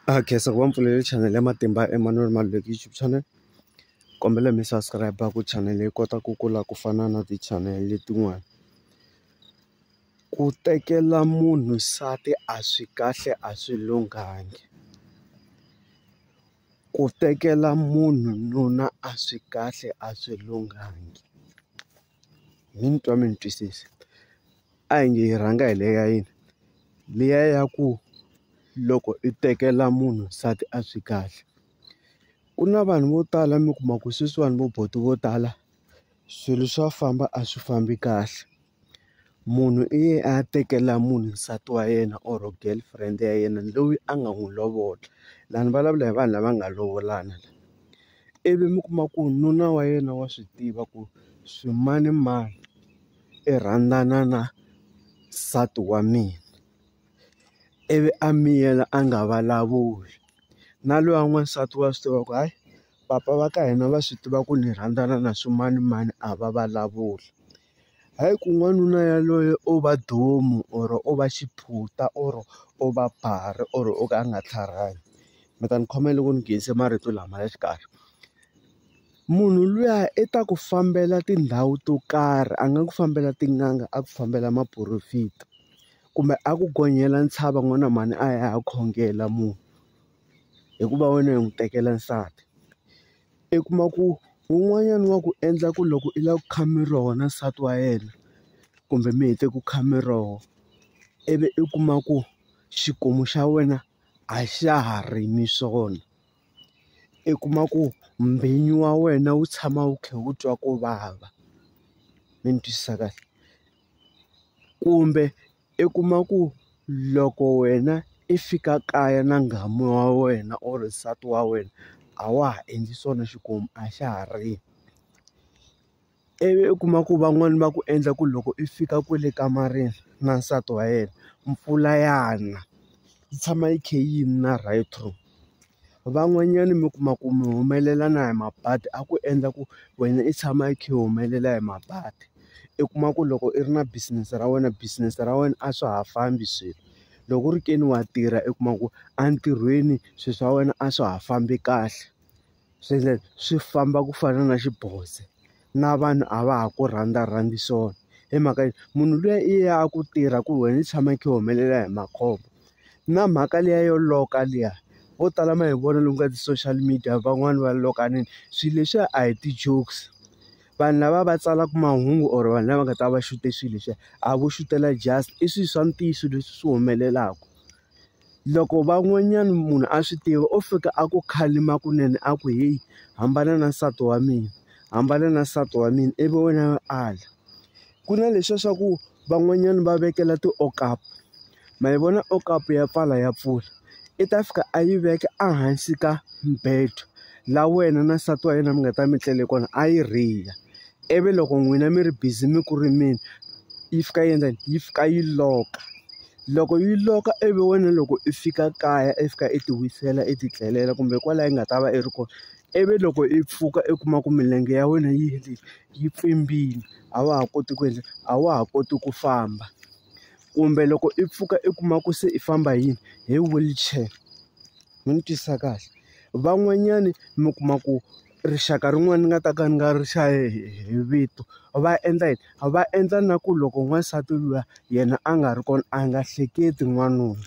Khensa ku va mpfulele channel ya Matimba Emmanuel Maluleki YouTube channel. Kombela mi subscribe ku channel yi kota ku kula ku fana na ti-channel letin'wana. Ku tekela munhu nsati a swi kahle, a swi lunghangi. Ku tekela munhu nuna a swi kahle, a swi lunghangi. Mi ni twa mi ni twisisa? A hi nge hi rhanga hi leya yini? Liya ya ku loko i tekela munhu nsati a swi kahle. Ku na vanhu vo tala mi kuma ku sweswiwani vo buti vo tala swilo swa famba a swi fambi kahle. Munhu i ye a ya tekela munhu nsati wa yena or girlfriend ya yena loyi a nga n'wi lovola. Laha ni vulavula hi vanhu lava nga lovolana. Ivi mi kuma ku nuna wa yena wa swi tiva ku swimanimani i rhandzana na nsati wa mina. Ivi a miyela a nga vulavuli. Na loyi n'wansati wa swi tiva ku hayi papa va ka hina va swi tiva ku ni rhandzana na swimanimani a va vulavuli. Hayi ku n'wanuna yaloye o va domu or o va xiphuta or o va bari or o ka a nga tlharihanga. Mi ta ni khomela loko ni nghenise marito lama ya xikarhi. Munhu luya i ta ku fambela tindhawu to karhi, a nga ku fambela tin'anga, a ku fambela maphorofita kumbe a ku gonyela ntshava n'wana mhani a ya khongela munhu hikuva wena hi n'wi tekela nsati. I kuma ku wun'wanyana wa ku endla ku loko i lava ku kha miroho na nsati wa yena kumbe mi hete ku kha miroho, ivi i kuma ku xikomu xa wena a xa ha rimi swona. I kuma ku mbhinyo wa wena wu tshama wu kha wu twa ku vava. Mi ni twisisa kahle? Kumbe i kuma ku loko wena i fika kaya na nghamu wa wena or nsati wa wena a wa ha endli swona xikomu a xa ha rimi. Ivi i kuma ku van'wani va ku endla ku loko i fika kwale kamareni na nsati wa yena mpfula ya na, yi tshama yi kha yi na right through. Van'wanyani mi kuma ku mi humelela na hi mabadi a ku endla ku wena i tshama i kha i humelela hi mabadi. I kuma ku loko i ri na business ra wena a swa ha fambi swilo. Loko u ri ke ni wa tirha i kuma ku entirhweni swilo swa wena a swa ha fambi kahle. Swi famba ku fana na xiboze. Na vanhu a va ha ku rhandzarhandzi swona. Hi mhaka yini? Munhu luya i ya ku tirha ku wena i tshama i kha i humelela hi makhombo. Na mhaka liya yo loka liya, vo tala ma hi vona lomu ka ti-social media van'wani va lokanini. Swilo leswiya a hi ti-jokes. Vanhu lava va tsalaka mahungu or vanhu lava nga ta va xute swilo leswiya a vo xutela just i swilo swa ntiyiso leswi swi humelelaka. Loko van'wanyana munhu a swi tiva o fika a ku khalima kunene a ku heyi hambana na nsati wa mina, hambana na nsati wa mina, ivi wena ala. Ku na leswiya swa ku van'wanyana va vekela ti-okapu. Ma yi vona okapu ya pfala ya pfula. I ta fika a yi veka ehansi ka mbedo la wena na nsati wa yena mi nga ta mi tlele kona a yi riha. Ivi loko n'wina mi ri busy mi ku rimeni yi fika yi endla yini? Yi fika yi loka. Loko yi loka ivi wena loko i fika kaya i fika i ti wisela i ti tlelela kumbe kwalaho yi nga ta va i ri kona. Ivi loko i pfuka i kuma ku milenge ya wena yi pfimbile a wa ha koti ku endla, a wa ha koti ku famba. Kumbe loko i pfuka i kuma ku se i famba hi yini? Hi wheelchair. Mi ni twisisa kahle? Van'wanyani mi kuma ku rixaka rin'wana ni nga ta ka ni nga ri hi vito va endla yini? Va endla na ku loko n'wansati luya yena a nga ri kona a nga hleketi n'wanuna.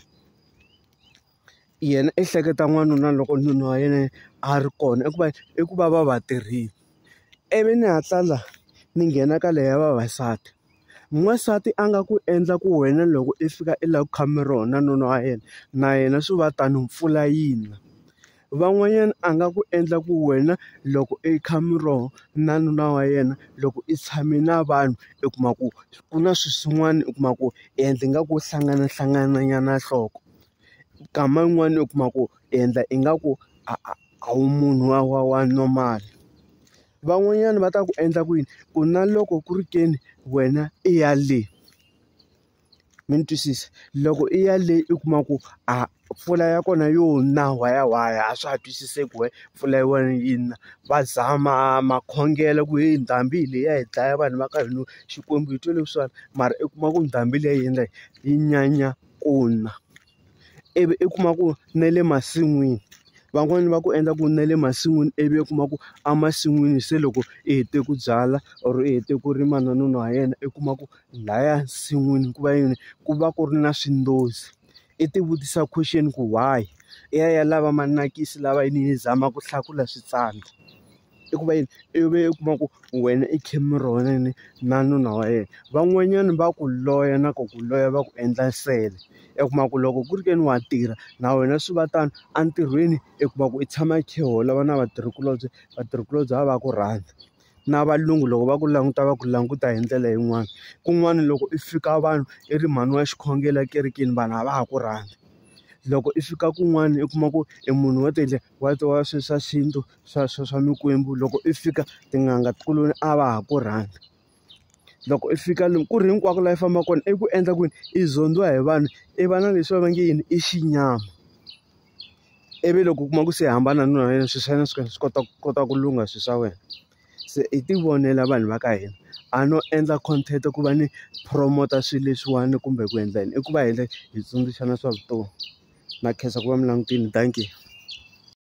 Yena i hleketa n'wanuna loko nuna wa yena a ri kona i ku va va tirhile. Ivi ni hatla laha ni nghena ka leya vavasati. N'wansati a nga ku endla ku wena loko i fika i lava ku kha miroho na nuna wa yena na yena swi va tani mpfula yi na. Van'wanyana a nga ku endla ku wena loko i kha miroho na nuna wa yena loko i tshame na vanhu i kuma ku ku na swilo swin'wana i kuma ku i endla ingaku hlangananyana nhloko. Nkama yin'wani u kuma ku endla ingaku a wu munhu wa normal. Van'wanyana va ta ku endla ku yini? Ku na loko ku ri ke ni wena i ya le. Mi ni twisisa? Loko i ya le i kuma ku mpfula ya kona yo na whayawhaya a swa ha twisiseki wena mpfula ya wena yi na. Va zama makhongelo ku heyi ndhambi leyi hi dlaya vanhu va ka hina Xikwembu hi twe leswiwani mara i kuma ku ndhambi leyi yi endla yi nyanya ku na. ivi i kuma ku na le masin'wini van'wani va ku endla ku na le masin'wini ivi i kuma ku emasin'wini se loko i hete ku byala or i hete ku rima na nuna wa yena i kuma ku laya nsin'wini ku va yini ku va ku ri na swindozi i ti vutisa question ku why i ya lava manakisi lava yini yi zama ku hlakula switsandza i ku va yini ivi i kuma ku wena i Cameron na nuna wa yena van'wanyana va ku loya na ku loya va ku endla nsele i kuma ku loko ku ri ke ni wa tirha na wena swi va tano entirhweni i kuma ku i tshama i khe ho lava na vatirhikulobye va ku rhandza na valungu loko va ku languta hi ndlela yin'wana kun'wana loko i fika vanhu i ri mhani wa xikhongelo ekerekeni vanhu a va ha ku rhandza loko i fika kun'wana i kuma ku i munhu wo tendle wa swilo swa xintu swa mikwembu loko i fika tin'anga kuloni a va ha ku rhandza loko i fika ku ri hinkwako laha i famba kona i ku endla kwini i zondziwa hi vanhu i va na leswi va nge yini i xinyama ivi loko u kuma ku se hambana na wena swilo swa yena swi kota ku lungha swilo swa wena se i ti vonela vanhu va ka hina a no endla content ku va ni promota swilo leswiwani kumbe ku endla yini i ku va hi tsundzuxana swa vutomi na khensa ku va mi langutini thank you.